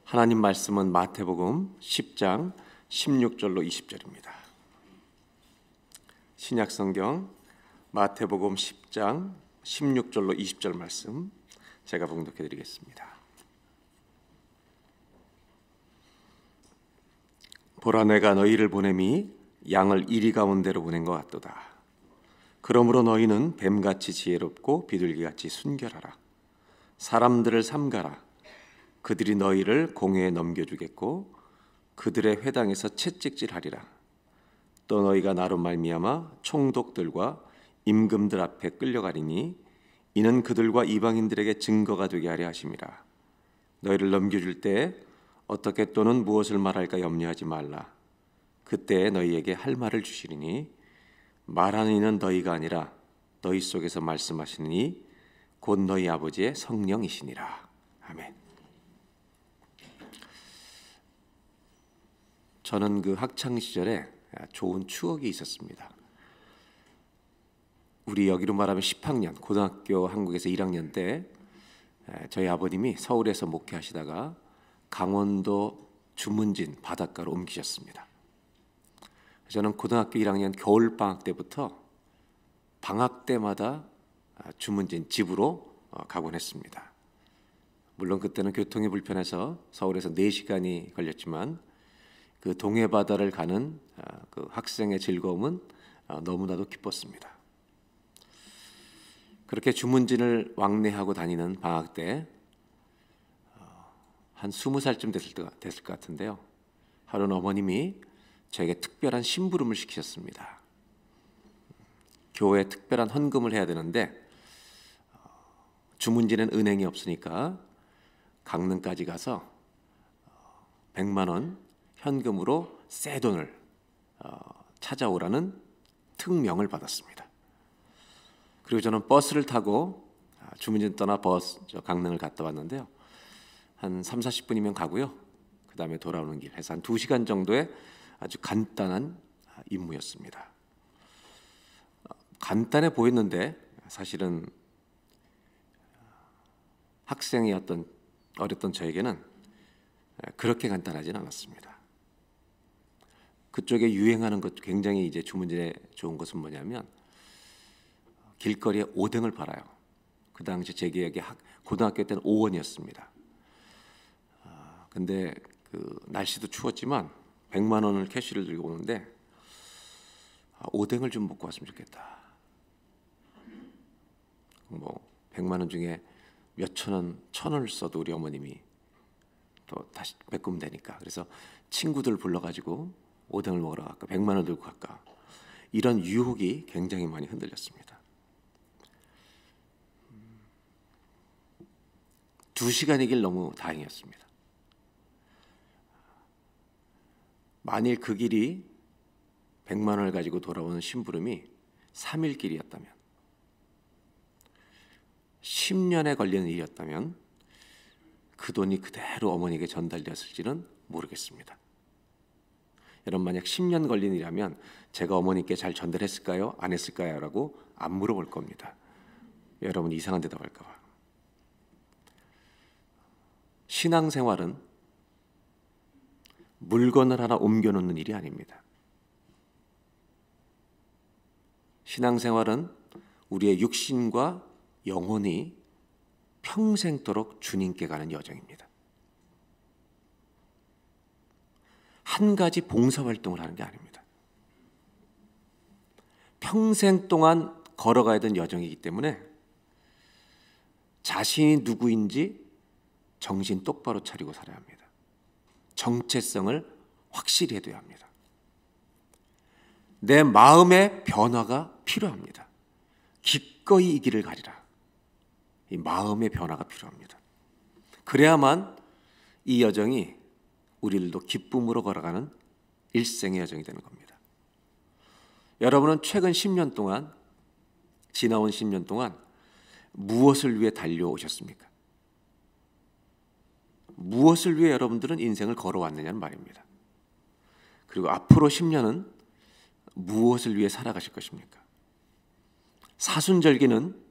하나님 말씀은 마태복음 10장 16절로 20절입니다. 신약성경 마태복음 10장 16절로 20절 말씀 제가 봉독해 드리겠습니다. 보라, 내가 너희를 보냄이 양을 이리 가운데로 보낸 것 같도다. 그러므로 너희는 뱀같이 지혜롭고 비둘기같이 순결하라. 사람들을 삼가라. 그들이 너희를 공회에 넘겨주겠고 그들의 회당에서 채찍질하리라. 또 너희가 나로 말미암아 총독들과 임금들 앞에 끌려가리니 이는 그들과 이방인들에게 증거가 되게 하려 하심이라. 너희를 넘겨줄 때 어떻게 또는 무엇을 말할까 염려하지 말라. 그때 너희에게 할 말을 주시리니 말하는 이는 너희가 아니라 너희 속에서 말씀하시니 곧 너희 아버지의 성령이시니라. 아멘. 저는 그 학창 시절에 좋은 추억이 있었습니다. 우리 여기로 말하면 10학년, 고등학교 한국에서 1학년 때 저희 아버님이 서울에서 목회하시다가 강원도 주문진 바닷가로 옮기셨습니다. 저는 고등학교 1학년 겨울방학 때부터 방학 때마다 주문진 집으로 가곤 했습니다. 물론 그때는 교통이 불편해서 서울에서 4시간이 걸렸지만 그 동해바다를 가는 그 학생의 즐거움은 너무나도 기뻤습니다. 그렇게 주문진을 왕래하고 다니는 방학 때 한 20살쯤 됐을 것 같은데요. 하루는 어머님이 저에게 특별한 심부름을 시키셨습니다. 교회에 특별한 헌금을 해야 되는데 주문진엔 은행이 없으니까 강릉까지 가서 100만 원 현금으로 새 돈을 찾아오라는 특명을 받았습니다. 그리고 저는 버스를 타고 주문진 떠나 강릉을 갔다 왔는데요. 한 30-40분이면 가고요. 그 다음에 돌아오는 길 해서 한 2시간 정도의 아주 간단한 임무였습니다. 간단해 보였는데 사실은 학생이었던 어렸던 저에게는 그렇게 간단하진 않았습니다. 그쪽에 유행하는 것 굉장히 이제 주문진에 좋은 것은 뭐냐면 길거리에 오뎅을 팔아요. 그 당시 제 기억에 고등학교 때는 5원이었습니다. 근데 그 날씨도 추웠지만 100만 원을 캐시를 들고 오는데 오뎅을 좀 먹고 왔으면 좋겠다. 뭐 100만 원 중에 몇천 원, 1,000원을 써도 우리 어머님이 또 다시 베꾸면 되니까. 그래서 친구들 불러가지고 오뎅을 먹으러 갈까, 100만 원 들고 갈까. 이런 유혹이 굉장히 많이 흔들렸습니다. 2시간이길 너무 다행이었습니다. 만일 그 길이 100만 원을 가지고 돌아오는 심부름이 3일 길이었다면, 10년에 걸리는 일이었다면 그 돈이 그대로 어머니에게 전달되었을지는 모르겠습니다. 여러분, 만약 10년 걸린 일이라면 제가 어머니께 잘 전달했을까요? 안 했을까요? 라고 안 물어볼 겁니다. 여러분 이상한 대답할까 봐. 신앙생활은 물건을 하나 옮겨놓는 일이 아닙니다. 신앙생활은 우리의 육신과 영혼이 평생도록 주님께 가는 여정입니다. 한 가지 봉사활동을 하는 게 아닙니다. 평생 동안 걸어가야 되는 여정이기 때문에 자신이 누구인지 정신 똑바로 차리고 살아야 합니다. 정체성을 확실히 해둬야 합니다. 내 마음의 변화가 필요합니다. 기꺼이 이 길을 가리라. 이 마음의 변화가 필요합니다. 그래야만 이 여정이 우리들도 기쁨으로 걸어가는 일생의 여정이 되는 겁니다. 여러분은 최근 10년 동안, 지나온 10년 동안 무엇을 위해 달려오셨습니까? 무엇을 위해 여러분들은 인생을 걸어왔느냐는 말입니다. 그리고 앞으로 10년은 무엇을 위해 살아가실 것입니까? 사순절기는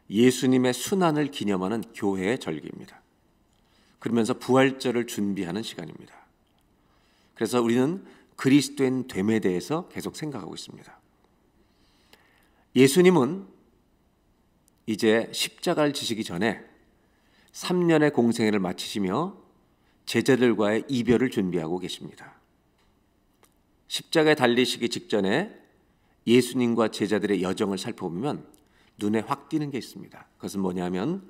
예수님의 순환을 기념하는 교회의 절기입니다. 그러면서 부활절을 준비하는 시간입니다. 그래서 우리는 그리스도인 됨에 대해서 계속 생각하고 있습니다. 예수님은 이제 십자가를 지시기 전에 3년의 공생애를 마치시며 제자들과의 이별을 준비하고 계십니다. 십자가에 달리시기 직전에 예수님과 제자들의 여정을 살펴보면 눈에 확 띄는 게 있습니다. 그것은 뭐냐면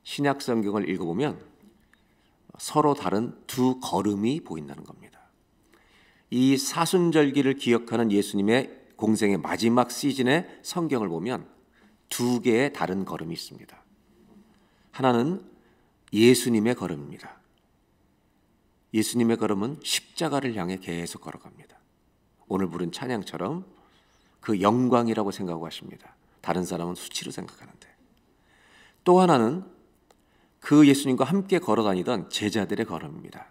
신약 성경을 읽어보면 서로 다른 두 걸음이 보인다는 겁니다. 이 사순절기를 기억하는 예수님의 공생의 마지막 시즌의 성경을 보면 두 개의 다른 걸음이 있습니다. 하나는 예수님의 걸음입니다. 예수님의 걸음은 십자가를 향해 계속 걸어갑니다. 오늘 부른 찬양처럼 그 영광이라고 생각하고 하십니다. 다른 사람은 수치로 생각하는데. 또 하나는 그 예수님과 함께 걸어다니던 제자들의 걸음입니다.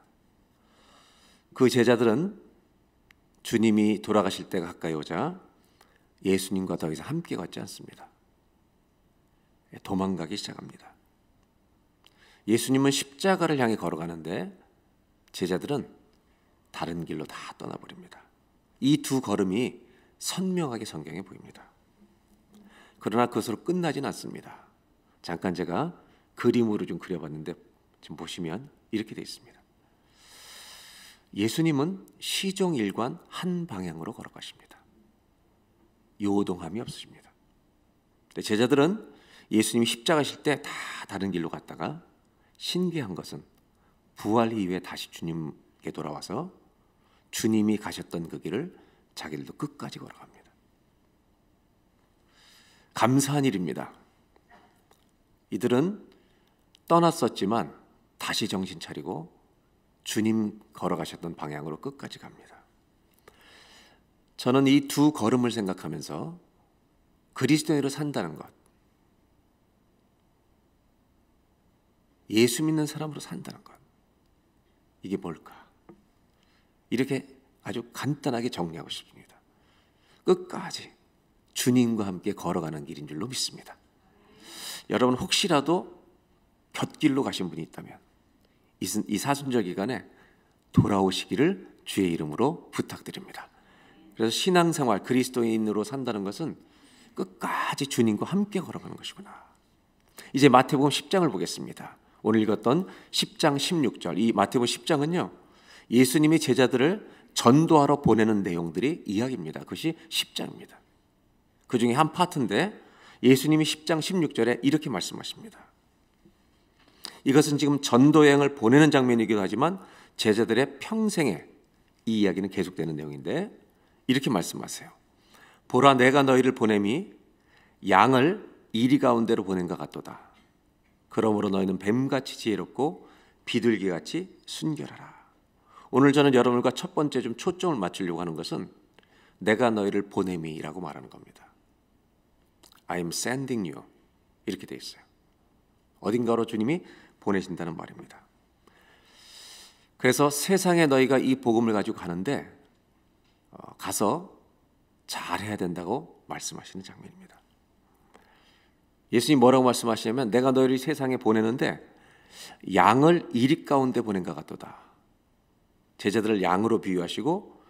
그 제자들은 주님이 돌아가실 때가 가까이 오자 예수님과 더 이상 함께 걷지 않습니다. 도망가기 시작합니다. 예수님은 십자가를 향해 걸어가는데 제자들은 다른 길로 다 떠나버립니다. 이 두 걸음이 선명하게 성경에 보입니다. 그러나 그것으로 끝나진 않습니다. 잠깐 제가 그림으로 좀 그려봤는데 지금 보시면 이렇게 되어 있습니다. 예수님은 시종일관 한 방향으로 걸어가십니다. 요동함이 없으십니다. 제자들은 예수님이 십자가실 때 다 다른 길로 갔다가 신기한 것은 부활 이후에 다시 주님께 돌아와서 주님이 가셨던 그 길을 자기들도 끝까지 걸어갑니다. 감사한 일입니다. 이들은 떠났었지만 다시 정신 차리고 주님 걸어가셨던 방향으로 끝까지 갑니다. 저는 이 두 걸음을 생각하면서 그리스도인으로 산다는 것, 예수 믿는 사람으로 산다는 것, 이게 뭘까? 이렇게 아주 간단하게 정리하고 싶습니다. 끝까지 주님과 함께 걸어가는 길인 줄로 믿습니다. 여러분 혹시라도 곁길로 가신 분이 있다면 이 사순절 기간에 돌아오시기를 주의 이름으로 부탁드립니다. 그래서 신앙생활 그리스도인으로 산다는 것은 끝까지 주님과 함께 걸어가는 것이구나. 이제 마태복음 10장을 보겠습니다. 오늘 읽었던 10장 16절, 이 마태복음 10장은요 예수님이 제자들을 전도하러 보내는 내용들이 이야기입니다. 그것이 10장입니다. 그 중에 한 파트인데 예수님이 10장 16절에 이렇게 말씀하십니다. 이것은 지금 전도여행을 보내는 장면이기도 하지만 제자들의 평생에 이 이야기는 계속되는 내용인데 이렇게 말씀하세요. 보라, 내가 너희를 보냄이 양을 이리 가운데로 보낸 것 같도다. 그러므로 너희는 뱀같이 지혜롭고 비둘기같이 순결하라. 오늘 저는 여러분과 첫 번째 좀 초점을 맞추려고 하는 것은 내가 너희를 보냄이라고 말하는 겁니다. I am sending you 이렇게 돼 있어요. 어딘가로 주님이 보내신다는 말입니다. 그래서 세상에 너희가 이 복음을 가지고 가는데 가서 잘해야 된다고 말씀하시는 장면입니다. 예수님이 뭐라고 말씀하시냐면 내가 너희를 세상에 보내는데 양을 이리 가운데 보낸 것 같도다. 제자들을 양으로 비유하시고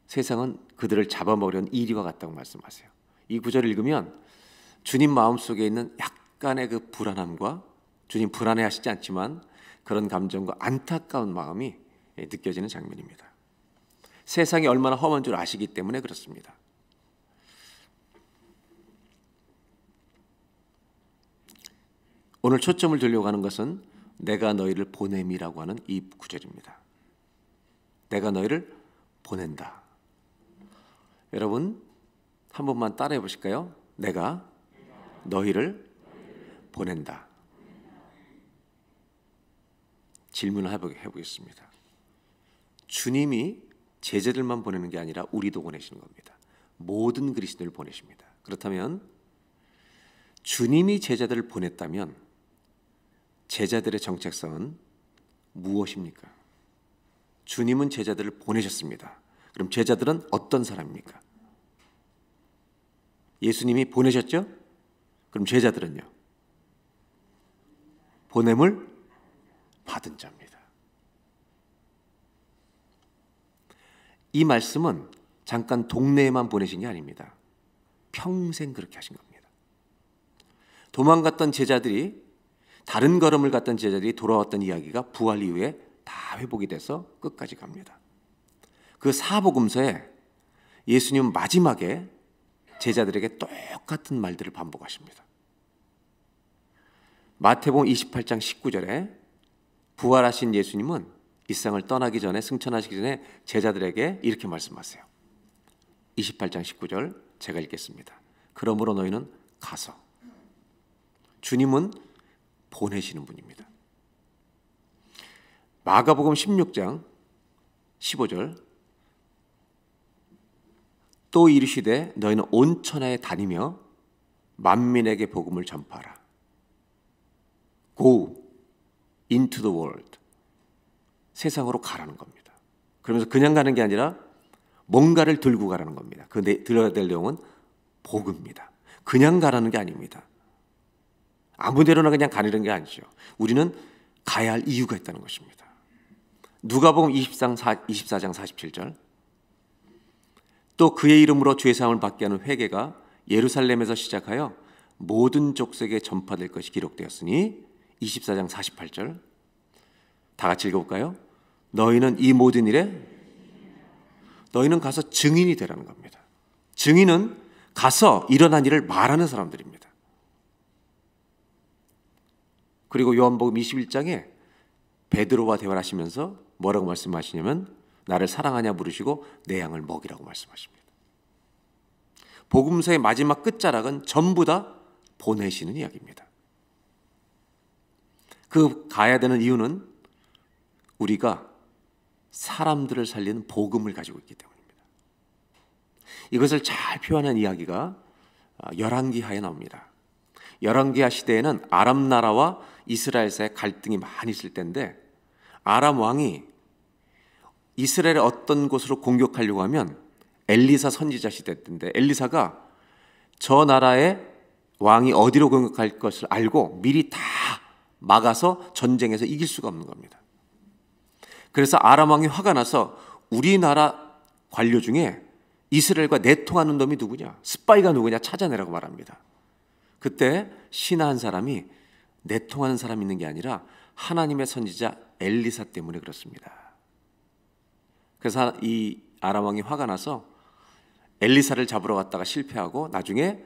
세상은 그들을 잡아먹으려는 이리와 같다고 말씀하세요. 이 구절을 읽으면 주님 마음속에 있는 약간의 그 불안함과 주님 불안해하시지 않지만 그런 감정과 안타까운 마음이 느껴지는 장면입니다. 세상이 얼마나 험한 줄 아시기 때문에 그렇습니다. 오늘 초점을 두려고 하는 것은 내가 너희를 보냄이라고 하는 이 구절입니다. 내가 너희를 보낸다. 여러분 한 번만 따라해 보실까요? 내가 너희를 보낸다. 질문을 해보겠습니다. 주님이 제자들만 보내는 게 아니라 우리도 보내시는 겁니다. 모든 그리스도를 보내십니다. 그렇다면 주님이 제자들을 보냈다면 제자들의 정체성은 무엇입니까? 주님은 제자들을 보내셨습니다. 그럼 제자들은 어떤 사람입니까? 예수님이 보내셨죠? 그럼 제자들은요? 보냄을 받은 자입니다. 이 말씀은 잠깐 동네에만 보내신 게 아닙니다. 평생 그렇게 하신 겁니다. 도망갔던 제자들이, 다른 걸음을 갔던 제자들이 돌아왔던 이야기가 부활 이후에 다 회복이 돼서 끝까지 갑니다. 그 사복음서에 예수님은 마지막에 제자들에게 똑같은 말들을 반복하십니다. 마태복음 28장 19절에 부활하신 예수님은 이 세상을 떠나기 전에, 승천하시기 전에 제자들에게 이렇게 말씀하세요. 28장 19절 제가 읽겠습니다. 그러므로 너희는 가서. 주님은 보내시는 분입니다. 마가복음 16장 15절 또 이르시되 너희는 온 천하에 다니며 만민에게 복음을 전파하라. Go into the world. 세상으로 가라는 겁니다. 그러면서 그냥 가는 게 아니라 뭔가를 들고 가라는 겁니다. 들어야 될 내용은 복음입니다. 그냥 가라는 게 아닙니다. 아무 데로나 그냥 가려는 게 아니죠. 우리는 가야 할 이유가 있다는 것입니다. 누가복음 24장 47절 또 그의 이름으로 죄사함을 받게 하는 회개가 예루살렘에서 시작하여 모든 족속에 전파될 것이 기록되었으니 24장 48절 다 같이 읽어볼까요? 너희는 이 모든 일에 너희는 가서 증인이 되라는 겁니다. 증인은 가서 일어난 일을 말하는 사람들입니다. 그리고 요한복음 21장에 베드로와 대화를 하시면서 뭐라고 말씀하시냐면 나를 사랑하냐 물으시고 내 양을 먹이라고 말씀하십니다. 복음서의 마지막 끝자락은 전부 다 보내시는 이야기입니다. 그 가야 되는 이유는 우리가 사람들을 살리는 복음을 가지고 있기 때문입니다. 이것을 잘 표현한 이야기가 열왕기하에 나옵니다. 열왕기하 시대에는 아람 나라와 이스라엘 사이에 갈등이 많이 있을 때인데 아람 왕이 이스라엘의 어떤 곳으로 공격하려고 하면 엘리사 선지자 시대 때인데 엘리사가 저 나라의 왕이 어디로 공격할 것을 알고 미리 다 막아서 전쟁에서 이길 수가 없는 겁니다. 그래서 아람 왕이 화가 나서 우리나라 관료 중에 이스라엘과 내통하는 놈이 누구냐, 스파이가 누구냐 찾아내라고 말합니다. 그때 신하 한 사람이 내통하는 사람이 있는 게 아니라 하나님의 선지자 엘리사 때문에 그렇습니다. 그래서 이 아람 왕이 화가 나서 엘리사를 잡으러 갔다가 실패하고 나중에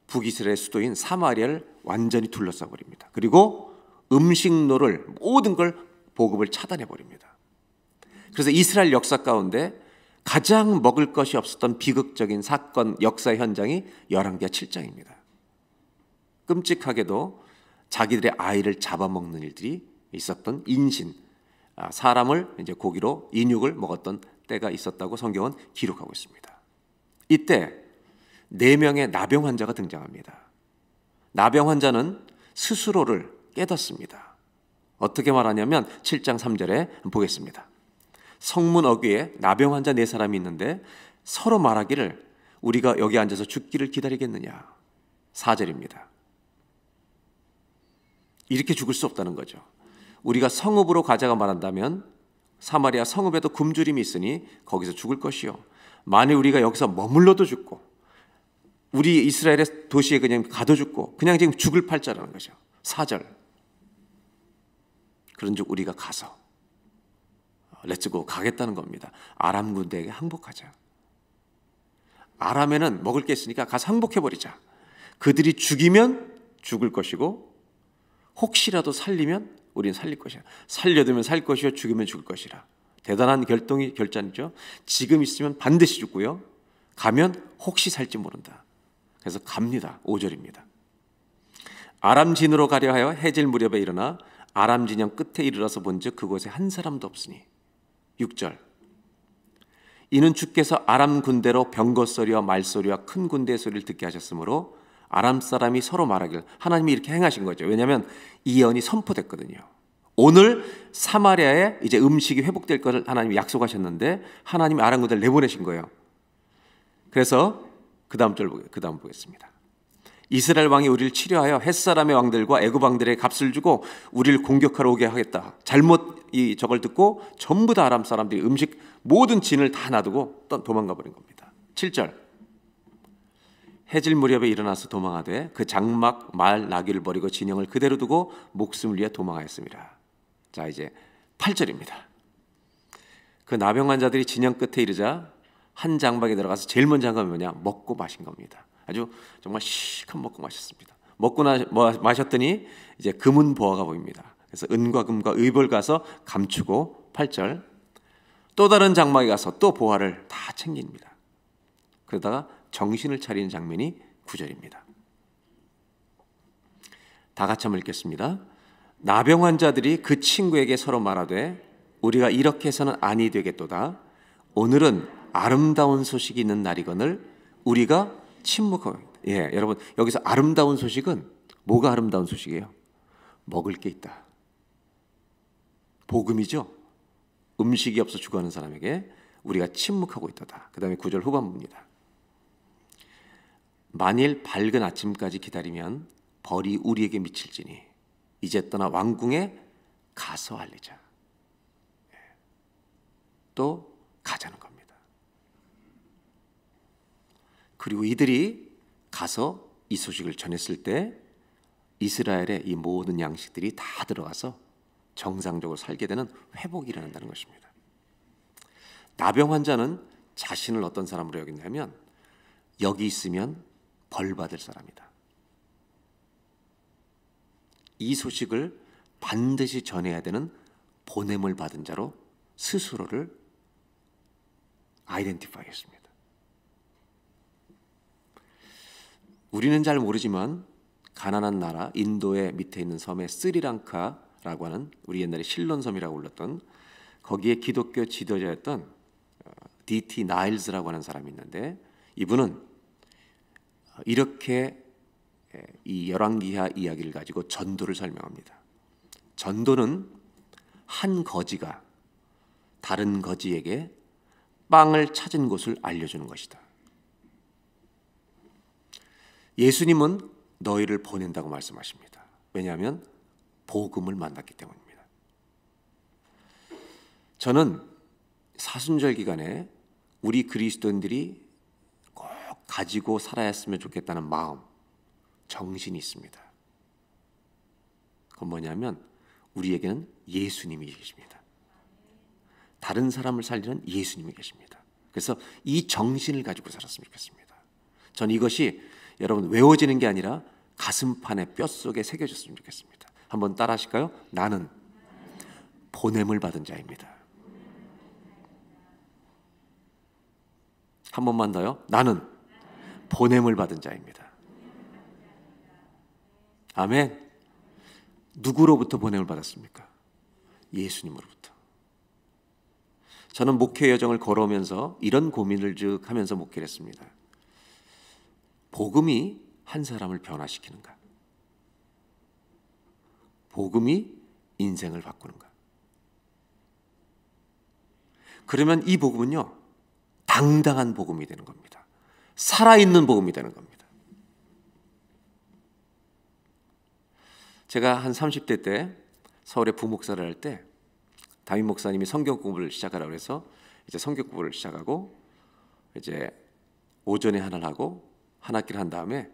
북이스라엘 수도인 사마리아를 완전히 둘러싸 버립니다. 그리고 음식로를 모든 걸 보급을 차단해 버립니다. 그래서 이스라엘 역사 가운데 가장 먹을 것이 없었던 비극적인 사건 역사 현장이 열왕기하 7장입니다. 끔찍하게도 자기들의 아이를 잡아먹는 일들이 있었던 인신, 사람을 이제 고기로 인육을 먹었던 때가 있었다고 성경은 기록하고 있습니다. 이때 4명의 나병 환자가 등장합니다. 나병 환자는 스스로를 깨닫습니다. 어떻게 말하냐면 7장 3절에 보겠습니다. 성문 어귀에 나병 환자 4사람이 있는데 서로 말하기를 우리가 여기 앉아서 죽기를 기다리겠느냐. 4절입니다. 이렇게 죽을 수 없다는 거죠. 우리가 성읍으로 가자가 말한다면 사마리아 성읍에도 굶주림이 있으니 거기서 죽을 것이요. 만일 우리가 여기서 머물러도 죽고 우리 이스라엘의 도시에 그냥 가도 죽고 그냥 지금 죽을 팔자라는 거죠. 4절. 그런즉 우리가 가서 렛츠고 가겠다는 겁니다. 아람 군대에게 항복하자. 아람에는 먹을 게 있으니까 가서 항복해버리자. 그들이 죽이면 죽을 것이고 혹시라도 살리면 우리는 살릴 것이야. 살려두면 살 것이요 죽으면 죽을 것이라. 대단한 결단이죠. 지금 있으면 반드시 죽고요. 가면 혹시 살지 모른다. 그래서 갑니다. 5절입니다. 아람 진으로 가려 하여 해질 무렵에 일어나 아람 진영 끝에 이르러서 본즉 그곳에 한 사람도 없으니. 6절. 이는 주께서 아람 군대로 병거 소리와 말소리와 큰 군대의 소리를 듣게 하셨으므로 아람 사람이 서로 말하길 하나님이 이렇게 행하신 거죠. 왜냐하면 이 예언이 선포됐거든요. 오늘 사마리아에 이제 음식이 회복될 것을 하나님이 약속하셨는데 하나님이 아람 군대를 내보내신 거예요. 그래서 그 다음 보겠습니다. 이스라엘 왕이 우리를 치려하여 햇사람의 왕들과 애굽 왕들의 값을 주고 우리를 공격하러 오게 하겠다. 잘못 저걸 듣고 전부 다 아람 사람들이 음식 모든 진을 다 놔두고 도망가 버린 겁니다. 7절 해질 무렵에 일어나서 도망하되 그 장막 말 나귀를 버리고 진영을 그대로 두고 목숨을 위해 도망하였습니다. 자, 이제 8절입니다. 그 나병 환자들이 진영 끝에 이르자 한 장막에 들어가서 제일 먼저 한 건 뭐냐? 먹고 마신 겁니다. 아주 정말 시큰 먹고 마셨습니다. 먹고 마셨더니 이제 금은 보화가 보입니다. 그래서 은과 금과 의벌 가서 감추고 8절 또 다른 장막에 가서 또 보화를 다 챙깁니다. 그러다가 정신을 차리는 장면이 9절입니다. 다 같이 한번 읽겠습니다. 나병 환자들이 그 친구에게 서로 말하되 우리가 이렇게 해서는 아니 되겠도다. 오늘은 아름다운 소식이 있는 날이거늘 우리가 침묵하고. 예, 여러분 여기서 아름다운 소식은 뭐가 아름다운 소식이에요? 먹을 게 있다. 복음이죠. 음식이 없어 죽어가는 사람에게 우리가 침묵하고 있다. 그 다음에 9절 후반부입니다. 만일 밝은 아침까지 기다리면 벌이 우리에게 미칠지니 이제 떠나 왕궁에 가서 알리자. 또 가자는 겁니다. 그리고 이들이 가서 이 소식을 전했을 때 이스라엘의 이 모든 양식들이 다 들어가서 정상적으로 살게 되는 회복이 일어난다는 것입니다. 나병 환자는 자신을 어떤 사람으로 여겼냐면 여기 있으면 벌 받을 사람이다. 이 소식을 반드시 전해야 되는 보냄을 받은 자로 스스로를 아이덴티파이 했습니다. 우리는 잘 모르지만 가난한 나라 인도의 밑에 있는 섬의 스리랑카라고 하는 우리 옛날에 실론섬이라고 불렀던 거기에 기독교 지도자였던 D.T. 나일스라고 하는 사람이 있는데 이분은 이렇게 이 열왕기하 이야기를 가지고 전도를 설명합니다. 전도는 한 거지가 다른 거지에게 빵을 찾은 곳을 알려주는 것이다. 예수님은 너희를 보낸다고 말씀하십니다. 왜냐하면 복음을 만났기 때문입니다. 저는 사순절 기간에 우리 그리스도인들이 꼭 가지고 살아야 했으면 좋겠다는 마음, 정신이 있습니다. 그건 뭐냐면 우리에게는 예수님이 계십니다. 다른 사람을 살리는 예수님이 계십니다. 그래서 이 정신을 가지고 살았으면 좋겠습니다. 전 이것이 여러분 외워지는 게 아니라 가슴판에 뼛속에 새겨졌으면 좋겠습니다. 한번 따라 하실까요? 나는 보냄을 받은 자입니다. 한 번만 더요. 나는 보냄을 받은 자입니다. 아멘. 누구로부터 보냄을 받았습니까? 예수님으로부터. 저는 목회 여정을 걸어오면서 이런 고민을 쭉 하면서 목회를 했습니다. 복음이 한 사람을 변화시키는가? 복음이 인생을 바꾸는가? 그러면 이 복음은요, 당당한 복음이 되는 겁니다. 살아있는 복음이 되는 겁니다. 제가 한 30대 때 서울에 부목사를 할 때 담임 목사님이 성경 공부를 시작하라고 해서 이제 성경 공부를 시작하고 이제 오전에 하나를 하고 한 학기를 한 다음에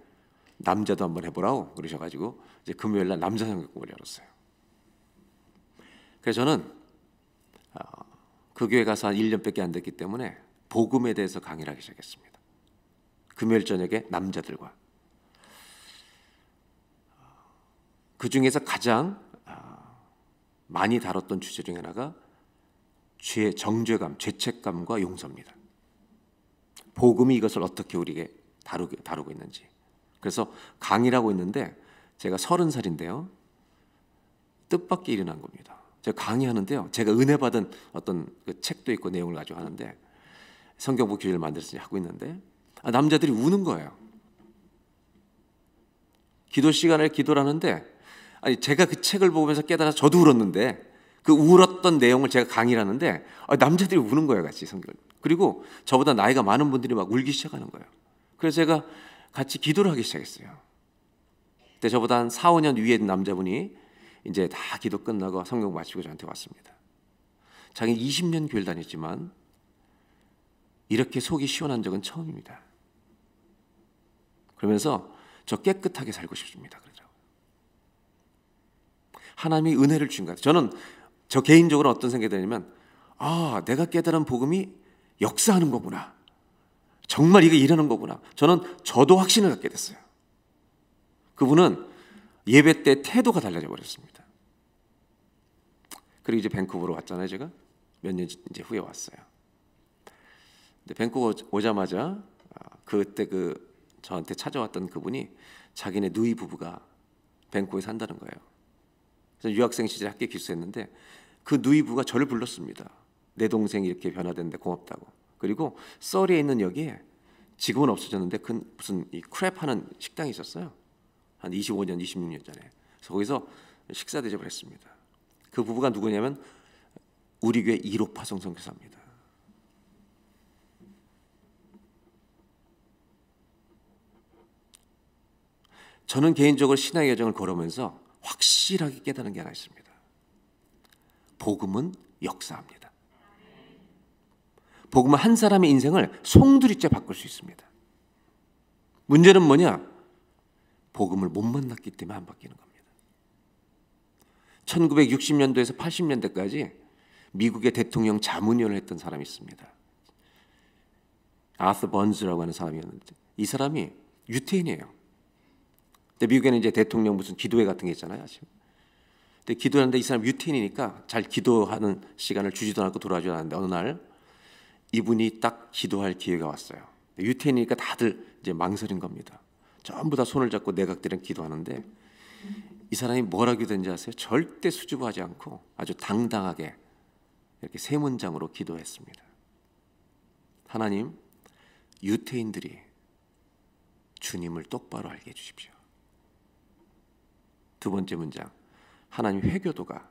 남자도 한번 해보라고 그러셔가지고 이제 금요일 날 남자 성경 공부를 열었어요. 그래서 저는 그 교회 가서 한 1년밖에 안 됐기 때문에 복음에 대해서 강의를 하기 시작했습니다. 금요일 저녁에 남자들과 그 중에서 가장 많이 다뤘던 주제 중에 하나가 정죄감, 죄책감과 용서입니다. 복음이 이것을 어떻게 우리에게 다루고 있는지. 그래서 강의를 하고 있는데 제가 30살인데요. 뜻밖의 일이 난 겁니다. 제가 강의하는데요. 제가 은혜 받은 어떤 그 책도 있고 내용을 가지고 하는데 성경부 교회를 만들어서 하고 있는데 남자들이 우는 거예요. 기도 시간에 기도를 하는데 제가 그 책을 보면서 깨달아서 저도 울었는데 그 울었던 내용을 제가 강의를 하는데 남자들이 우는 거예요. 같이 성경을. 그리고 저보다 나이가 많은 분들이 막 울기 시작하는 거예요. 그래서 제가 같이 기도를 하기 시작했어요. 근데 저보다 한 4, 5년 위에 남자분이 이제 다 기도 끝나고 성경 마치고 저한테 왔습니다. 자기는 20년 교회를 다녔지만 이렇게 속이 시원한 적은 처음입니다. 그러면서 저 깨끗하게 살고 싶습니다. 그러더라고요. 하나님이 은혜를 주신 것 같아요. 저는 저 개인적으로 어떤 생각이 드냐면 내가 깨달은 복음이 역사하는 거구나. 정말 이게 일하는 거구나. 저도 확신을 갖게 됐어요. 그분은 예배 때 태도가 달라져 버렸습니다. 그리고 이제 밴쿠버로 왔잖아요. 제가 몇 년 이제 후에 왔어요. 근데 밴쿠버 오자마자 그때 저한테 찾아왔던 그분이 자기네 누이 부부가 밴쿠버에 산다는 거예요. 그래서 유학생 시절 학교 기수했는데 그 누이 부부가 저를 불렀습니다. 내 동생이 이렇게 변화됐는데 고맙다고. 그리고 서리에 있는 여기에 지금은 없어졌는데 무슨 이 크랩 하는 식당이 있었어요. 한 25년, 26년 전에. 그래서 거기서 식사 대접을 했습니다. 그 부부가 누구냐면 우리 교회 1호 파송 선교사입니다. 저는 개인적으로 신앙의 여정을 걸으면서 확실하게 깨달은 게 하나 있습니다. 복음은 역사합니다. 복음은 한 사람의 인생을 송두리째 바꿀 수 있습니다. 문제는 뭐냐? 복음을 못 만났기 때문에 안 바뀌는 겁니다. 1960년도에서 80년대까지 미국의 대통령 자문위원을 했던 사람이 있습니다. 아서 번즈라고 하는 사람이었는데 이 사람이 유태인이에요. 근데 미국에는 이제 대통령 무슨 기도회 같은 게 있잖아요. 근데 기도하는데 이 사람 유태인이니까 잘 기도하는 시간을 주지도 않고 돌아오지 않았는데 어느 날 이분이 딱 기도할 기회가 왔어요. 유태인이니까 다들 이제 망설인 겁니다. 전부 다 손을 잡고 내각들은 기도하는데 이 사람이 뭐라고 기도했는지 아세요? 절대 수줍어하지 않고 아주 당당하게 이렇게 세 문장으로 기도했습니다. 하나님, 유태인들이 주님을 똑바로 알게 해주십시오. 두 번째 문장, 하나님 회교도가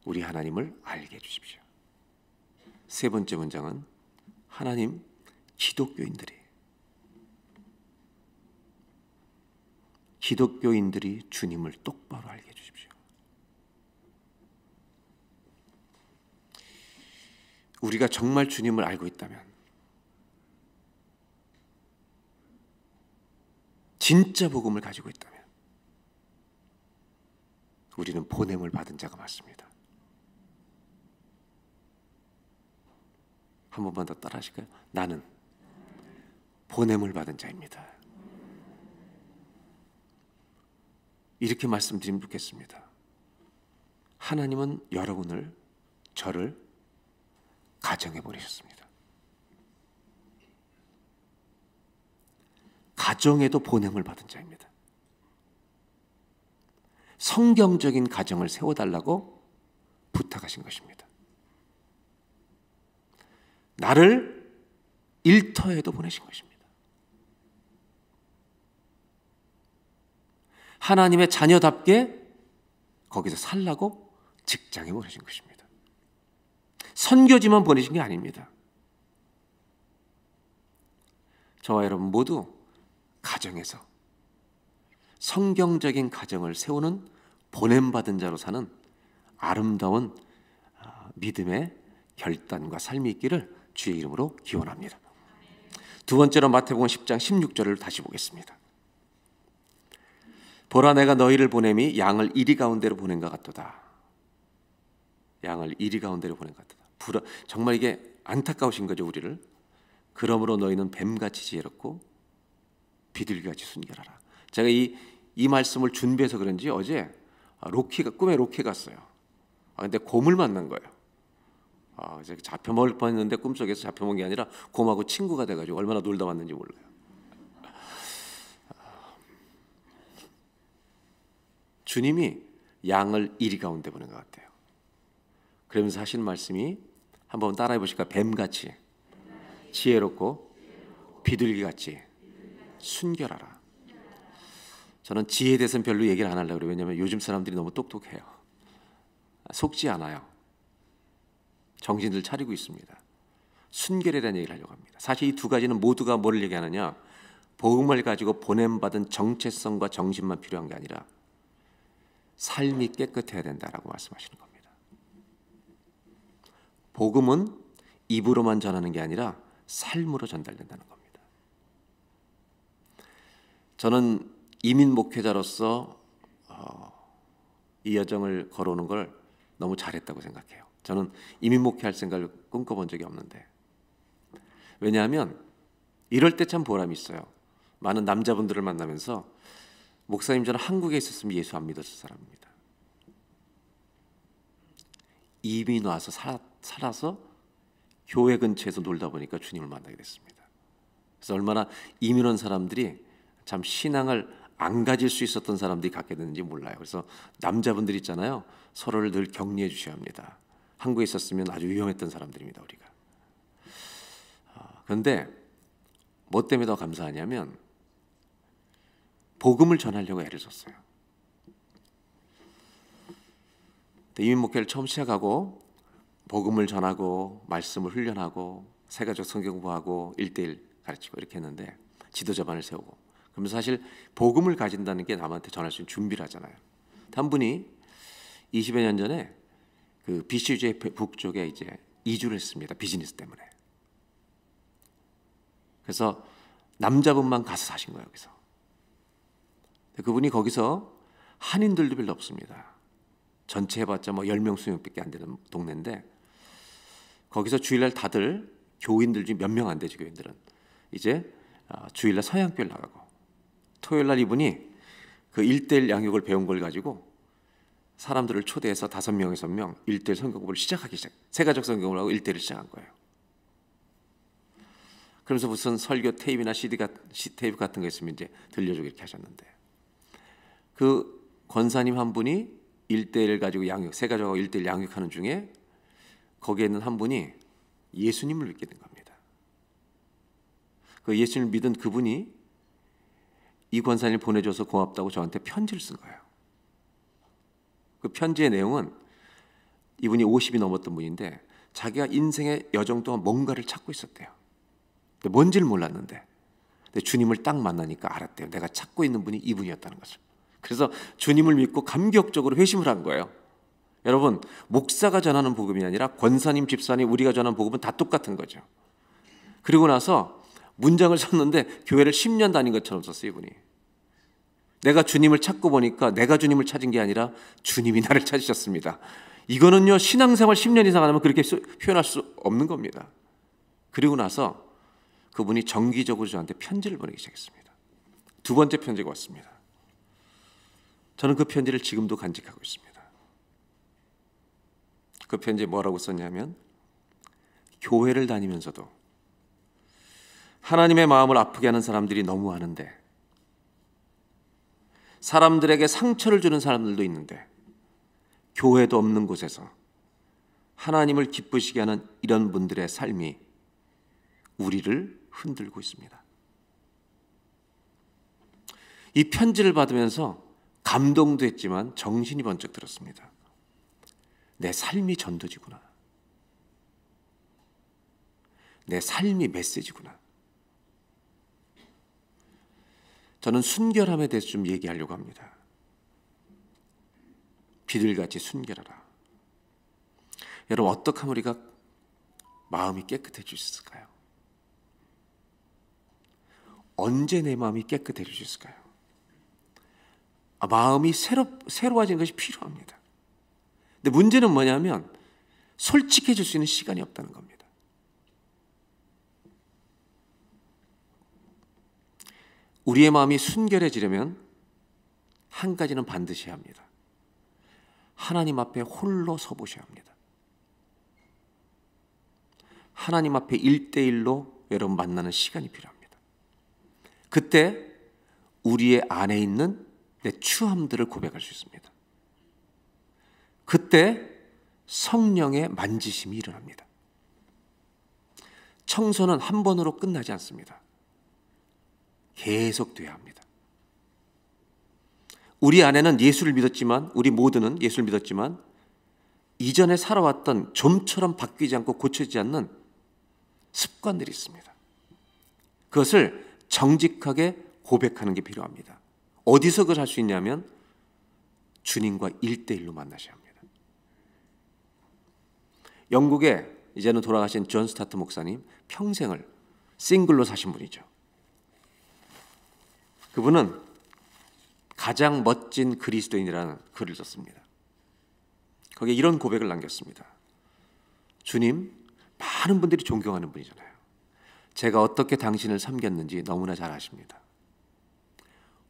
우리 하나님을 알게 해주십시오. 세 번째 문장은 하나님 기독교인들이 주님을 똑바로 알게 해주십시오. 우리가 정말 주님을 알고 있다면, 진짜 복음을 가지고 있다면 우리는 보냄을 받은 자가 맞습니다. 한 번만 더 따라 하실까요? 나는 보냄을 받은 자입니다. 이렇게 말씀드리면 좋겠습니다. 하나님은 여러분을, 저를 가정에 보내셨습니다. 가정에도 보냄을 받은 자입니다. 성경적인 가정을 세워달라고 부탁하신 것입니다. 나를 일터에도 보내신 것입니다. 하나님의 자녀답게 거기서 살라고 직장에 보내신 것입니다. 선교지만 보내신 게 아닙니다. 저와 여러분 모두 가정에서 성경적인 가정을 세우는 보냄받은 자로 사는 아름다운 믿음의 결단과 삶이 있기를 주의 이름으로 기원합니다. 두 번째로 마태복음 10장 16절을 다시 보겠습니다. 보라, 내가 너희를 보냄이 양을 이리 가운데로 보낸 것 같도다. 양을 이리 가운데로 보낸 것 같도다. 정말 이게 안타까우신 거죠, 우리를. 그러므로 너희는 뱀같이 지혜롭고 비둘기같이 순결하라. 제가 이 말씀을 준비해서 그런지 어제 꿈에 로키 갔어요. 근데 곰을 만난 거예요. 잡혀 먹을 뻔했는데 꿈속에서 잡혀 먹은 게 아니라 곰하고 친구가 돼가지고 얼마나 놀다 왔는지 몰라요. 주님이 양을 이리 가운데 보낸 것 같아요. 그러면서 하신 말씀이 한번 따라해 보실까요? 뱀같이 지혜롭고 비둘기같이 순결하라. 저는 지혜에 대해서는 별로 얘기를 안 하려고 그래요. 왜냐하면 요즘 사람들이 너무 똑똑해요. 속지 않아요. 정신을 차리고 있습니다. 순결에 대한 얘기를 하려고 합니다. 사실 이 두 가지는 모두가 뭐를 얘기하느냐? 복음을 가지고 보냄받은 정체성과 정신만 필요한 게 아니라 삶이 깨끗해야 된다라고 말씀하시는 겁니다. 복음은 입으로만 전하는 게 아니라 삶으로 전달된다는 겁니다. 저는 이민 목회자로서 이 여정을 걸어오는 걸 너무 잘했다고 생각해요. 저는 이민 목회할 생각을 꿈꿔본 적이 없는데, 왜냐하면 이럴 때 참 보람이 있어요. 많은 남자분들을 만나면서 목사님, 저는 한국에 있었으면 예수 안 믿었을 사람입니다. 이민 와서 살아서 교회 근처에서 놀다 보니까 주님을 만나게 됐습니다. 그래서 얼마나 이민 온 사람들이 참 신앙을 안 가질 수 있었던 사람들이 갖게 되는지 몰라요. 그래서 남자분들 있잖아요. 서로를 늘 격려해 주셔야 합니다. 한국에 있었으면 아주 위험했던 사람들입니다, 우리가. 그런데 뭐 때문에 더 감사하냐면 복음을 전하려고 애를 썼어요. 이민 목회를 처음 시작하고 복음을 전하고 말씀을 훈련하고 세가족 성경 공부하고 1:1 가르치고 이렇게 했는데, 지도자반을 세우고, 그러면서 사실 복음을 가진다는 게 남한테 전할 수 있는 준비를 하잖아요. 한 분이 20여 년 전에 그 BC주의 북쪽에 이제 이주를 했습니다. 비즈니스 때문에. 그래서 남자분만 가서 사신 거예요, 여기서. 그분이 거기서 한인들도 별로 없습니다. 전체 해봤자 뭐 10명, 20명밖에 안 되는 동네인데, 거기서 주일날 다들 교인들 중에 몇 명 안 되지, 교인들은 이제 주일날 서양교회를 나가고, 토요일날 이분이 그 1:1 양육을 배운 걸 가지고 사람들을 초대해서 5명, 6명 1:1 성경공부를 세가족 성경을 하고 1:1을 시작한 거예요. 그러면서 무슨 설교 테이프나 테이프 같은 거 있으면 이제 들려주고 이렇게 하셨는데, 그 권사님 한 분이 1:1 가지고 세가족하고 1:1 양육하는 중에 거기에 있는 한 분이 예수님을 믿게 된 겁니다. 그 예수님을 믿은 그분이 이 권사님을 보내줘서 고맙다고 저한테 편지를 쓴 거예요. 그 편지의 내용은, 이분이 50이 넘었던 분인데 자기가 인생의 여정 동안 뭔가를 찾고 있었대요. 근데 뭔지를 몰랐는데, 근데 주님을 딱 만나니까 알았대요. 내가 찾고 있는 분이 이분이었다는 것을. 그래서 주님을 믿고 감격적으로 회심을 한 거예요. 여러분, 목사가 전하는 복음이 아니라 권사님, 집사님, 우리가 전하는 복음은 다 똑같은 거죠. 그리고 나서 문장을 썼는데 교회를 10년 다닌 것처럼 썼어요, 이분이. 내가 주님을 찾고 보니까 내가 주님을 찾은 게 아니라 주님이 나를 찾으셨습니다. 이거는요, 신앙생활 10년 이상 하면 그렇게 표현할 수 없는 겁니다. 그리고 나서 그분이 정기적으로 저한테 편지를 보내기 시작했습니다. 두 번째 편지가 왔습니다. 저는 그 편지를 지금도 간직하고 있습니다. 그 편지에 뭐라고 썼냐면, 교회를 다니면서도 하나님의 마음을 아프게 하는 사람들이 너무 많은데, 사람들에게 상처를 주는 사람들도 있는데, 교회도 없는 곳에서 하나님을 기쁘시게 하는 이런 분들의 삶이 우리를 흔들고 있습니다. 이 편지를 받으면서 감동도 했지만 정신이 번쩍 들었습니다. 내 삶이 전도지구나. 내 삶이 메시지구나. 저는 순결함에 대해서 좀 얘기하려고 합니다. 비둘기같이 순결하라. 여러분, 어떻게 하면 우리가 마음이 깨끗해질 수 있을까요? 언제 내 마음이 깨끗해질 수 있을까요? 마음이 새로워지는 것이 필요합니다. 근데 문제는 뭐냐면 솔직해질 수 있는 시간이 없다는 겁니다. 우리의 마음이 순결해지려면 한 가지는 반드시 해야 합니다. 하나님 앞에 홀로 서보셔야 합니다. 하나님 앞에 1:1로 여러분 만나는 시간이 필요합니다. 그때 우리의 안에 있는 내 추함들을 고백할 수 있습니다. 그때 성령의 만지심이 일어납니다. 청소는 한 번으로 끝나지 않습니다. 계속돼야 합니다. 우리 안에는 예수를 믿었지만, 우리 모두는 예수를 믿었지만 이전에 살아왔던 좀처럼 바뀌지 않고 고쳐지지 않는 습관들이 있습니다. 그것을 정직하게 고백하는 게 필요합니다. 어디서 그걸 할 수 있냐면 주님과 1대1로 만나셔야 합니다. 영국에 이제는 돌아가신 존 스타트 목사님, 평생을 싱글로 사신 분이죠. 그분은 가장 멋진 그리스도인이라는 글을 썼습니다. 거기에 이런 고백을 남겼습니다. 주님, 많은 분들이 존경하는 분이잖아요. 제가 어떻게 당신을 섬겼는지 너무나 잘 아십니다.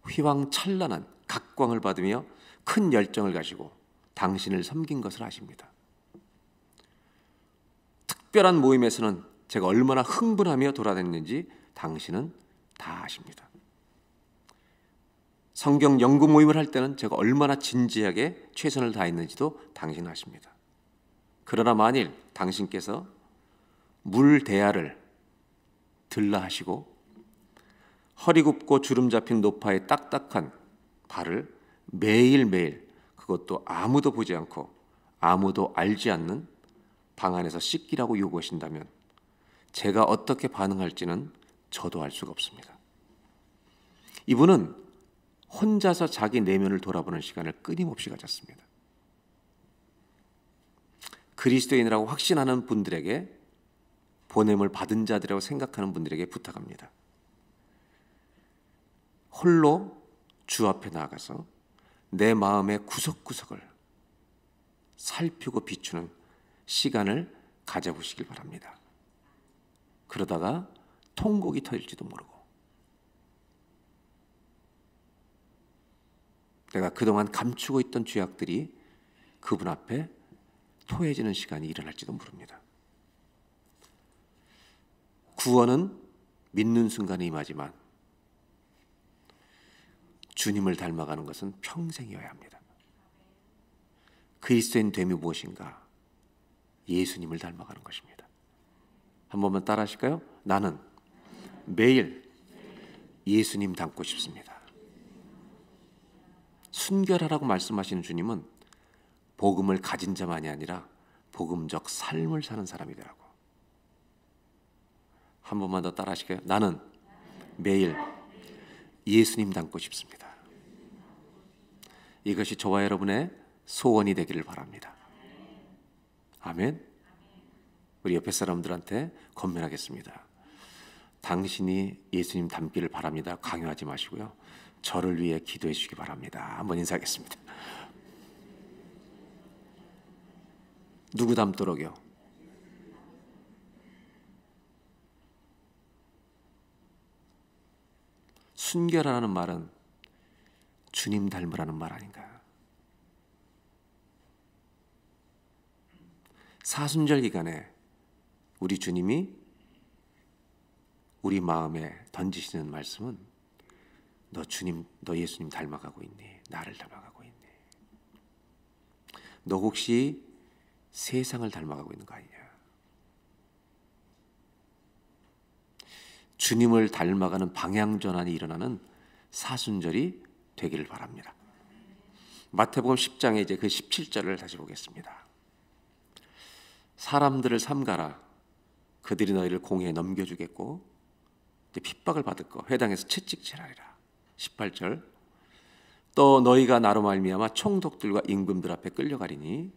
휘황찬란한 각광을 받으며 큰 열정을 가지고 당신을 섬긴 것을 아십니다. 특별한 모임에서는 제가 얼마나 흥분하며 돌아다녔는지 당신은 다 아십니다. 성경 연구 모임을 할 때는 제가 얼마나 진지하게 최선을 다했는지도 당신은 아십니다. 그러나 만일 당신께서 물 대야를 들라 하시고 허리 굽고 주름 잡힌 노파의 딱딱한 발을 매일매일, 그것도 아무도 보지 않고 아무도 알지 않는 방 안에서 씻기라고 요구하신다면 제가 어떻게 반응할지는 저도 알 수가 없습니다. 이분은 혼자서 자기 내면을 돌아보는 시간을 끊임없이 가졌습니다. 그리스도인이라고 확신하는 분들에게, 보냄을 받은 자들이라고 생각하는 분들에게 부탁합니다. 홀로 주 앞에 나가서 내 마음의 구석구석을 살피고 비추는 시간을 가져보시길 바랍니다. 그러다가 통곡이 터질지도 모르고, 내가 그동안 감추고 있던 죄악들이 그분 앞에 토해지는 시간이 일어날지도 모릅니다. 구원은 믿는 순간에 임하지만 주님을 닮아가는 것은 평생이어야 합니다. 그리스도인 됨이 무엇인가? 예수님을 닮아가는 것입니다. 한 번만 따라 하실까요? 나는 매일 예수님 닮고 싶습니다. 순결하라고 말씀하시는 주님은 복음을 가진 자만이 아니라 복음적 삶을 사는 사람이더라고. 한 번만 더 따라 하실까요? 나는 매일 예수님 닮고 싶습니다. 이것이 저와 여러분의 소원이 되기를 바랍니다. 아멘. 우리 옆에 사람들한테 권면하겠습니다. 당신이 예수님 닮기를 바랍니다. 강요하지 마시고요. 저를 위해 기도해 주시기 바랍니다. 한번 인사하겠습니다. 누구 닮도록요? 순결하라는 말은 주님 닮으라는 말 아닌가? 사순절 기간에 우리 주님이 우리 마음에 던지시는 말씀은 너 예수님 닮아가고 있니? 나를 닮아가고 있니? 너 혹시 세상을 닮아가고 있는 거 아니냐? 주님을 닮아가는 방향전환이 일어나는 사순절이 되기를 바랍니다. 마태복음 10장에 이제 그 17절을 다시 보겠습니다. 사람들을 삼가라. 그들이 너희를 공회에 넘겨주겠고 핍박을 받을 거 회당에서 채찍질하리라. 18절 또 너희가 나로 말미암아 총독들과 임금들 앞에 끌려가리니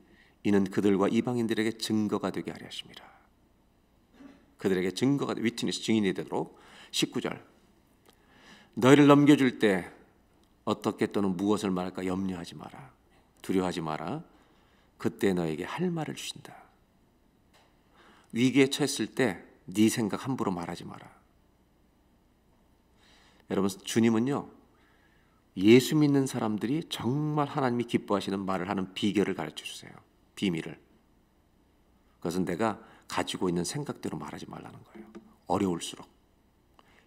이는 그들과 이방인들에게 증거가 되게 하려 하심이라. 그들에게 증거가 위트니스 증인이 되도록. 19절 너희를 넘겨줄 때 어떻게 또는 무엇을 말할까 염려하지 마라. 두려워하지 마라. 그때 너에게 할 말을 주신다. 위기에 처했을 때 네 생각 함부로 말하지 마라. 여러분, 주님은요 예수 믿는 사람들이 정말 하나님이 기뻐하시는 말을 하는 비결을 가르쳐 주세요. 비밀을. 그것은 내가 가지고 있는 생각대로 말하지 말라는 거예요. 어려울수록,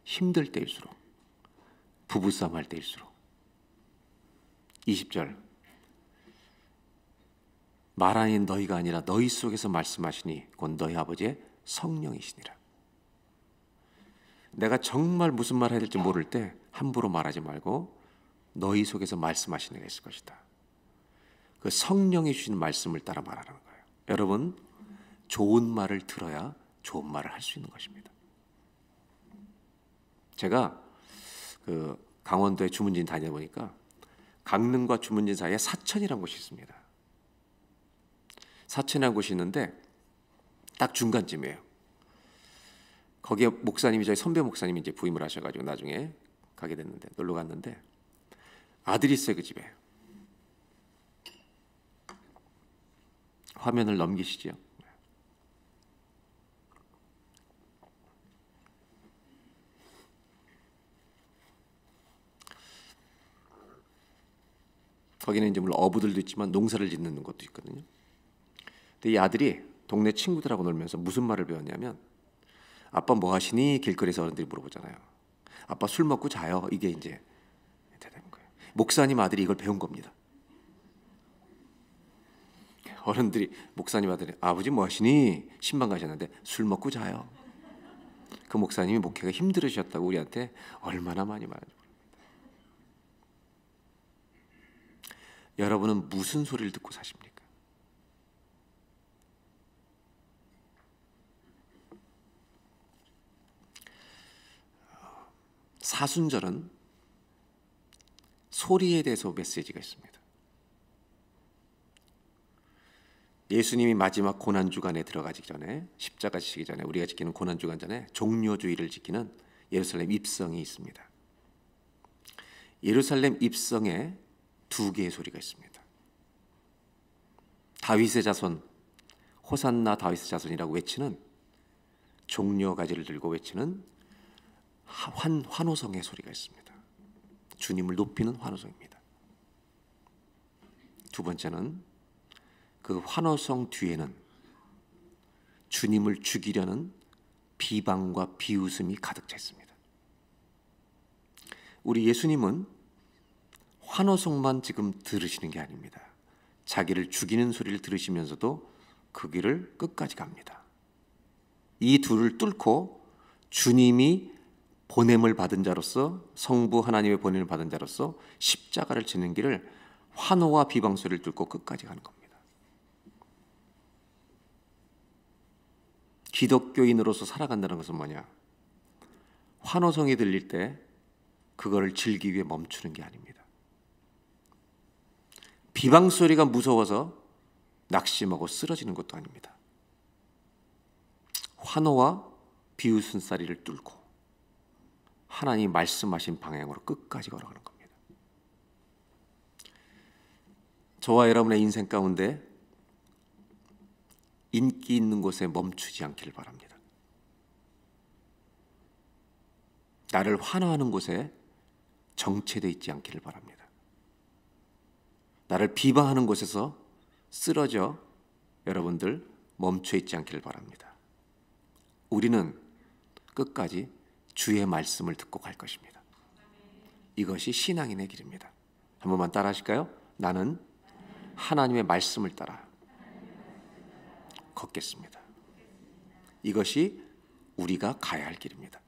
힘들 때일수록, 부부싸움 할 때일수록. 20절 말하니 너희가 아니라 너희 속에서 말씀하시니 곧 너희 아버지의 성령이시니라. 내가 정말 무슨 말 해야 될지 모를 때 함부로 말하지 말고 너희 속에서 말씀하시는 게 있을 것이다. 그 성령이 주시는 말씀을 따라 말하는 거예요. 여러분, 좋은 말을 들어야 좋은 말을 할 수 있는 것입니다. 제가 그 강원도에 주문진 다녀보니까 강릉과 주문진 사이에 사천이라는 곳이 있습니다. 사천이라는 곳이 있는데 딱 중간쯤이에요. 거기에 목사님이, 저희 선배 목사님이 이제 부임을 하셔가지고 나중에 가게 됐는데, 놀러 갔는데 아들이 있어요, 그 집에. 화면을 넘기시죠. 거기는 이제 물론 어부들도 있지만 농사를 짓는 곳도 있거든요. 근데 이 아들이 동네 친구들하고 놀면서 무슨 말을 배웠냐면, 아빠 뭐 하시니? 길거리에서 어른들이 물어보잖아요. 아빠 술 먹고 자요. 이게 이제 대답인 거예요. 목사님 아들이 이걸 배운 겁니다. 어른들이 목사님 아들이 아버지 뭐 하시니? 신방 가셨는데 술 먹고 자요. 그 목사님이 목회가 힘들으셨다고 우리한테 얼마나 많이 말해요. 여러분은 무슨 소리를 듣고 사십니까? 사순절은 소리에 대해서 메시지가 있습니다. 예수님이 마지막 고난주간에 들어가기 전에, 십자가 지시기 전에, 우리가 지키는 고난주간 전에 종료주일을 지키는 예루살렘 입성이 있습니다. 예루살렘 입성에 두 개의 소리가 있습니다. 다윗의 자손, 호산나 다윗의 자손이라고 외치는, 종려 가지를 들고 외치는 환호성의 소리가 있습니다. 주님을 높이는 환호성입니다. 두 번째는 그 환호성 뒤에는 주님을 죽이려는 비방과 비웃음이 가득 차 있습니다. 우리 예수님은 환호성만 지금 들으시는 게 아닙니다. 자기를 죽이는 소리를 들으시면서도 그 길을 끝까지 갑니다. 이 둘을 뚫고 주님이 보냄을 받은 자로서, 성부 하나님의 보냄을 받은 자로서 십자가를 지는 길을 환호와 비방 소리를 뚫고 끝까지 가는 겁니다. 기독교인으로서 살아간다는 것은 뭐냐? 환호성이 들릴 때 그거를 즐기기 위해 멈추는 게 아닙니다. 비방 소리가 무서워서 낙심하고 쓰러지는 것도 아닙니다. 환호와 비웃음소리를 뚫고 하나님이 말씀하신 방향으로 끝까지 걸어가는 겁니다. 저와 여러분의 인생 가운데 인기 있는 곳에 멈추지 않기를 바랍니다. 나를 환호하는 곳에 정체되어 있지 않기를 바랍니다. 나를 비방하는 곳에서 쓰러져 여러분들 멈춰 있지 않기를 바랍니다. 우리는 끝까지 주의 말씀을 듣고 갈 것입니다. 이것이 신앙인의 길입니다. 한 번만 따라 하실까요? 나는 하나님의 말씀을 따라 걷겠습니다. 이것이 우리가 가야 할 길입니다.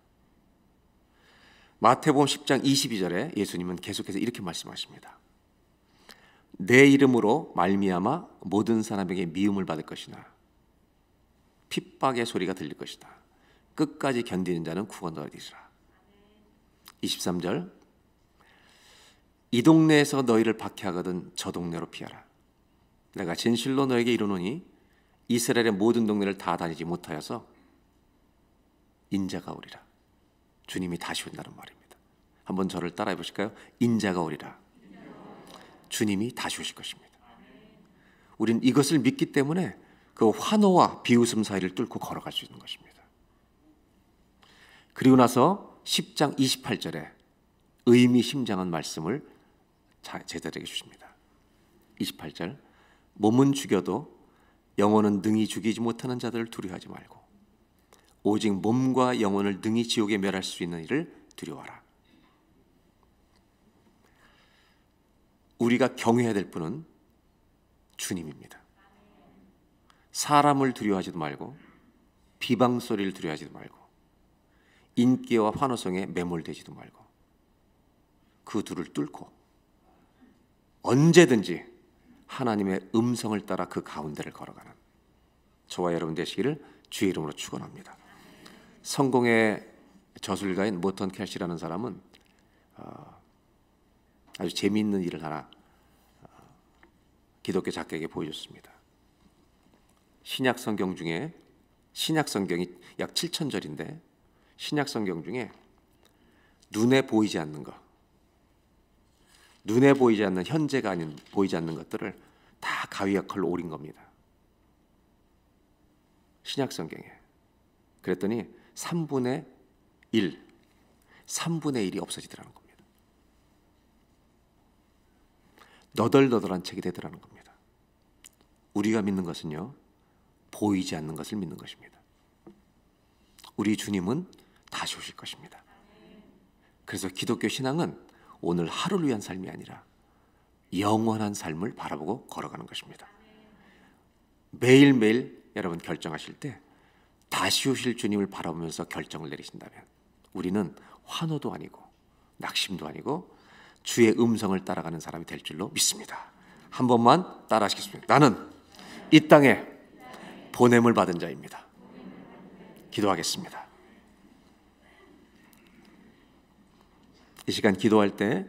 마태복음 10장 22절에 예수님은 계속해서 이렇게 말씀하십니다. 내 이름으로 말미암아 모든 사람에게 미움을 받을 것이나 핍박의 소리가 들릴 것이다. 끝까지 견디는 자는 구원을 얻으리라. 23절 이 동네에서 너희를 박해하거든 저 동네로 피하라. 내가 진실로 너에게 이르노니 이스라엘의 모든 동네를 다 다니지 못하여서 인자가 오리라. 주님이 다시 온다는 말입니다. 한번 저를 따라해 보실까요? 인자가 오리라. 주님이 다시 오실 것입니다. 우린 이것을 믿기 때문에 그 환호와 비웃음 사이를 뚫고 걸어갈 수 있는 것입니다. 그리고 나서 10장 28절에 의미심장한 말씀을 제자들에게 주십니다. 28절 몸은 죽여도 영혼은 능히 죽이지 못하는 자들을 두려워하지 말고 오직 몸과 영혼을 능히 지옥에 멸할 수 있는 이를 두려워하라. 우리가 경외해야 될 분은 주님입니다. 사람을 두려워하지도 말고 비방 소리를 두려워하지도 말고 인기와 환호성에 매몰되지도 말고 그 둘을 뚫고 언제든지 하나님의 음성을 따라 그 가운데를 걸어가는 저와 여러분 되시기를 주의 이름으로 축원합니다. 성공의 저술가인 모턴 캐시라는 사람은 아주 재미있는 일을 하나 기독교 작가에게 보여줬습니다. 신약 성경 중에, 신약 성경이 약 7,000절인데 신약 성경 중에 눈에 보이지 않는 것, 눈에 보이지 않는, 현재가 아닌 보이지 않는 것들을 다 가위와 칼로 오린 겁니다. 신약 성경에. 그랬더니 3분의 1, 3분의 1이 없어지더라는 겁니다. 너덜너덜한 책이 되더라는 겁니다. 우리가 믿는 것은요, 보이지 않는 것을 믿는 것입니다. 우리 주님은 다시 오실 것입니다. 그래서 기독교 신앙은 오늘 하루를 위한 삶이 아니라 영원한 삶을 바라보고 걸어가는 것입니다. 매일매일 여러분 결정하실 때 다시 오실 주님을 바라보면서 결정을 내리신다면 우리는 환호도 아니고 낙심도 아니고 주의 음성을 따라가는 사람이 될 줄로 믿습니다. 한 번만 따라하시겠습니다. 나는 이 땅에 보냄을 받은 자입니다. 기도하겠습니다. 이 시간 기도할 때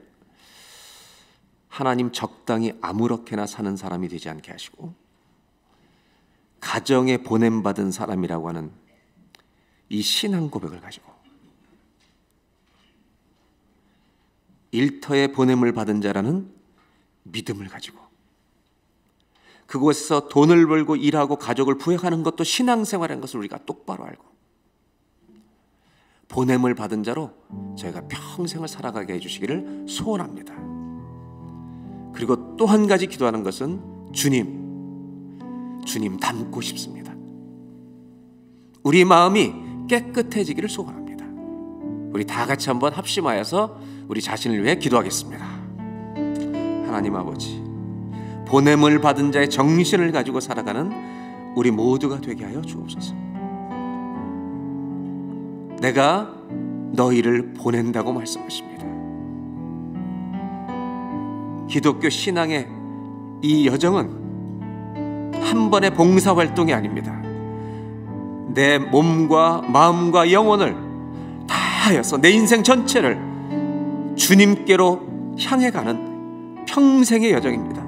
하나님 적당히 아무렇게나 사는 사람이 되지 않게 하시고 가정에 보냄받은 사람이라고 하는 이 신앙 고백을 가지고 일터에 보냄을 받은 자라는 믿음을 가지고 그곳에서 돈을 벌고 일하고 가족을 부양하는 것도 신앙생활인 것을 우리가 똑바로 알고 보냄을 받은 자로 저희가 평생을 살아가게 해주시기를 소원합니다. 그리고 또 한 가지 기도하는 것은 주님 닮고 싶습니다. 우리 마음이 깨끗해지기를 소원합니다. 우리 다 같이 한번 합심하여서 우리 자신을 위해 기도하겠습니다. 하나님 아버지, 보냄을 받은 자의 정신을 가지고 살아가는 우리 모두가 되게 하여 주옵소서. 내가 너희를 보낸다고 말씀하십니다. 기독교 신앙의 이 여정은 한 번의 봉사활동이 아닙니다. 내 몸과 마음과 영혼을 다하여서 내 인생 전체를 주님께로 향해 가는 평생의 여정입니다.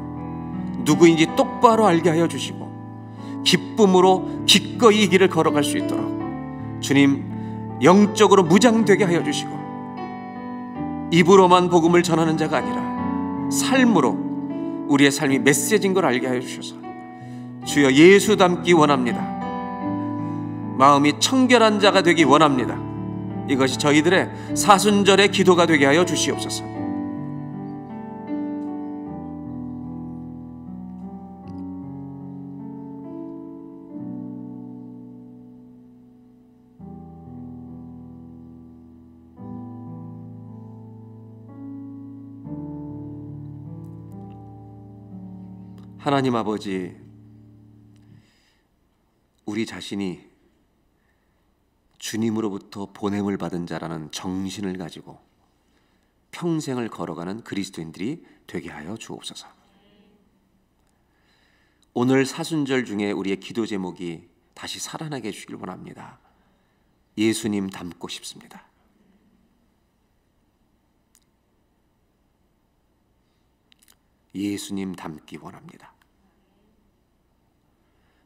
누구인지 똑바로 알게 하여 주시고 기쁨으로 기꺼이 이 길을 걸어갈 수 있도록 주님 영적으로 무장되게 하여 주시고 입으로만 복음을 전하는 자가 아니라 삶으로 우리의 삶이 메시지인 걸 알게 하여 주셔서 주여 예수 닮기 원합니다. 마음이 청결한 자가 되기 원합니다. 이것이 저희들의 사순절의 기도가 되게 하여 주시옵소서. 하나님 아버지, 우리 자신이 주님으로부터 보냄을 받은 자라는 정신을 가지고 평생을 걸어가는 그리스도인들이 되게 하여 주옵소서. 오늘 사순절 중에 우리의 기도 제목이 다시 살아나게 해주길 원합니다. 예수님 닮고 싶습니다. 예수님 닮기 원합니다.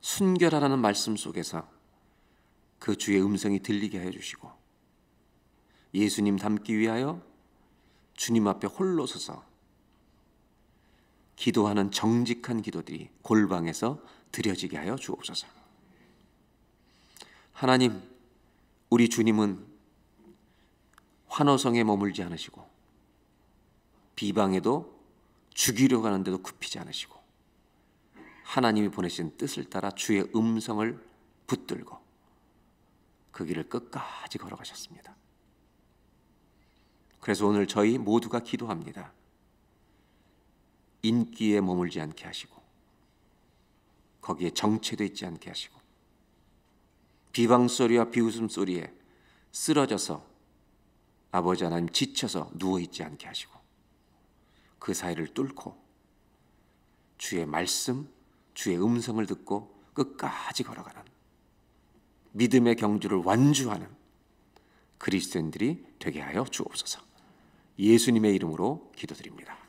순결하라는 말씀 속에서 그 주의 음성이 들리게 해주시고 예수님 닮기 위하여 주님 앞에 홀로 서서 기도하는 정직한 기도들이 골방에서 드려지게 하여 주옵소서. 하나님, 우리 주님은 환호성에 머물지 않으시고 비방에도 죽이려고 하는데도 굽히지 않으시고 하나님이 보내신 뜻을 따라 주의 음성을 붙들고 그 길을 끝까지 걸어가셨습니다. 그래서 오늘 저희 모두가 기도합니다. 인기에 머물지 않게 하시고 거기에 정체되어 있지 않게 하시고 비방소리와 비웃음소리에 쓰러져서 아버지 하나님 지쳐서 누워있지 않게 하시고 그 사이를 뚫고 주의 말씀, 주의 음성을 듣고 끝까지 걸어가는 믿음의 경주를 완주하는 그리스도인들이 되게 하여 주옵소서. 예수님의 이름으로 기도드립니다.